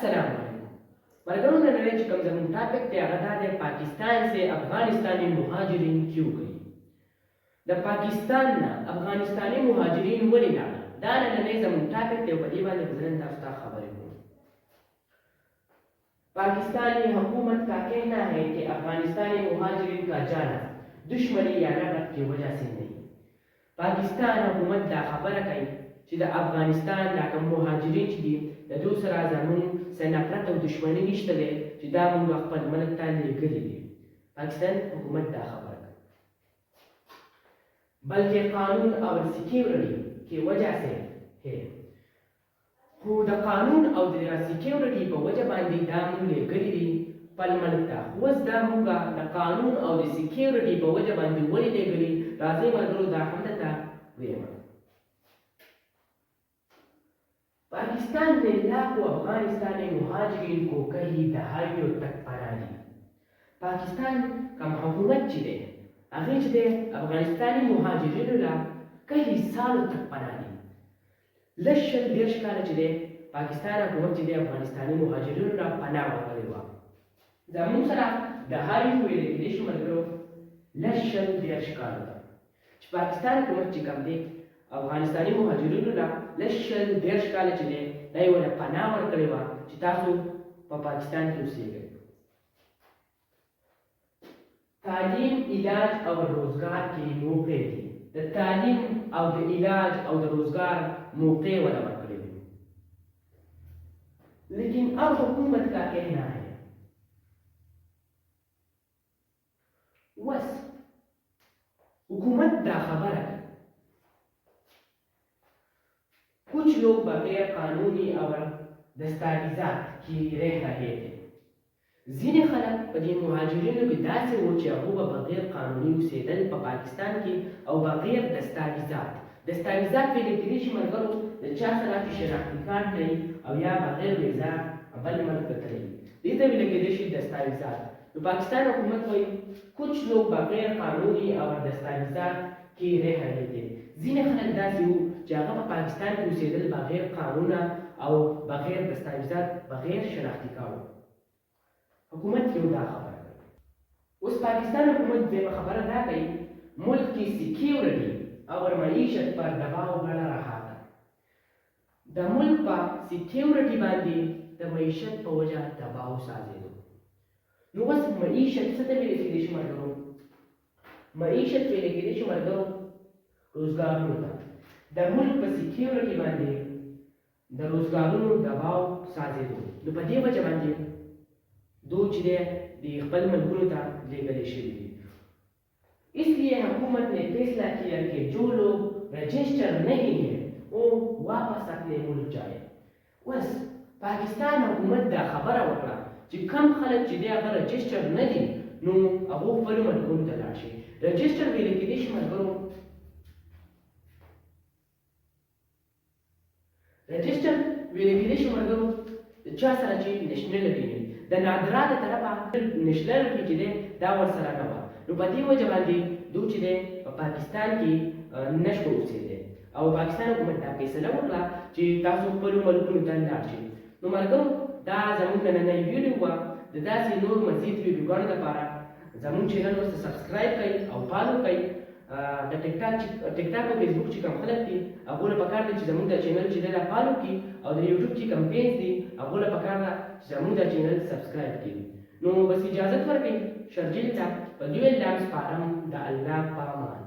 السلام علیکم ملګرو نننی چې کوم زموږ ټاپک دی هغه دا دی پاکستان سے افغانستانی مهاجرین کیوں گئی د پاکستان نه افغانستانی مهاجرین ولې لاړل دا نننی زموږ ټاپک دی او په دې باندې به زه نن تاسو ته خبرې کوم पाकिस्तानी हुकूमत का कहना है कि अफगानिस्तानी मुहाजिरीन का जाना दुश्मनी या लड़त की वजह से नहीं पाकिस्तान हुकूमत दा खबर कई چې د افغانستان دا کوم مهاجرین چې دي د دوی سره زموږ سره نفرت او دشمني نشته دی چې دا موږ خپل ملک ته لېږلي دي पाकिस्तान हुकूमत دا खबर कई बल्कि कानून और सिक्योरिटी की वजह से है خو د قانون او د سکیورټي په وجه باندې دا موږ لېږلي دي خپل ملک ته خو اوس دا موږ د قانون او د سکیورټي په وجه باندې ولې لېږلي راځئ ملګرو دا هم درته ویم पाकिस्तान ने लाखों अफगानिस्तानी मुहाजिरीन को कई दहाइयों तक पनाह दी पाकिस्तान का हुकूमत چې دی هغې چې دی افغانستاني مهاجرینو له کئی سالو تک پناه دی لږ شل دېرش کاله چې دی پاکستان حکومت چې دی افغانستاني مهاجرینو له پناه ورکړې وه زموږ سره د هایو ویلې کېدای شي ملګرو لږ شل دېرش کاله ده چې پاکستان حکومت چې کوم دی افغانستاني مهاجرینو له لږ شل دېرش کاله چې دی دا یې ورته پناه ورکړې وه چې تاسو په پاکستان کې اوسېږئ تعلیم علاج او روزګار کې موقع دي د تعلیم او د علاج او د روزګار موقع ولا ورکړې دي لیکن اب حکومت کا کہنا ہے بس حکومت دا خبر ہے کچھ لوگ بغیر قانونی اور دستاویزات کی رہ رہے تھے ځینې خلک په دې مهاجرینو کې داسې وو چې هغوی به بغیر قانوني اوسېدل په پاکستان کې او بغیر دستاویزات ویلې کېدای شي ملګرو د چا سره چې شناختي کارت لري او یا بغیر ویزا بل ملک ته تللی دې ته ویل کېدای شي دستاویزات نو پاکستان حکومت وایي کچھ لوگ بغیر قانوني او دستاویزات کې رہ رہے تھے ځینې خلک داسې وو چې هغه په پاکستان کې اوسېدل بغیر قانونه او بغیر دستاویزات بغیر شناختي کارت حکومت یو دا خبره کوي اوس پاکستان حکومت دې خبره دا کوي ملک کی سکیورٹی اور معیشت پر دباؤ بڑھ رہا تھا د ملک په سکیورٹی باندې د معیشت په وجه دباو سازېدو نو اوس معیشت څه ته ویل کېدای شي ملګرو معیشت ویل کېدای شي ملګرو روزګارونو ته د ملک په سکیورٹی باندې د روزګارونو دباو سازېدو نو په دې وجه باندې दो चीजें खपल मलकुल लेगले शरी इसलिए हुकूमत ने फैसला किया कि जो लोग रजिस्टर नहीं है वो वापस अपने मुल्क जाए बस पाकिस्तान हुकूमत दा खबर वकड़ा कि कम खलक چې دا رجسٹر نه دي نو هغه خپل ملکونو ته لاړ شي رجسٹر ویل کېدای شي ملګرو رجسٹر ویل کېدای شي ملګرو چا سره چې نېشنلټي نه د نادرا د طرفه نېشنلټي چې دی دا ورسره نه وه نو په دې وجه باندې دوی چې دی په پاکستان کې نشو اوسېدی او پاکستان حکومت دا فیصله وکړه چې تاسو خپلو ملکونو ته لاړ شئ نو ملګرو دا زموږ نننۍ ویډیو وه د داسې نور مزید ویډیوګانو لپاره زموږ چینل ورته سبسکرایب کړئ او فالو کړئ د ټیک ټاک او فیسبوک چې کوم خلک دي هغو له پکار دی چې زموږ د چینل چې دی فالو کړي او د یوټیوب چې کوم پیج دي هغو له پکار ده چې زموږ د چینل سبسکرایب کړي نو بس اجازت ورکړئ شرجیل ته په دوی الله سپارم د الله په امان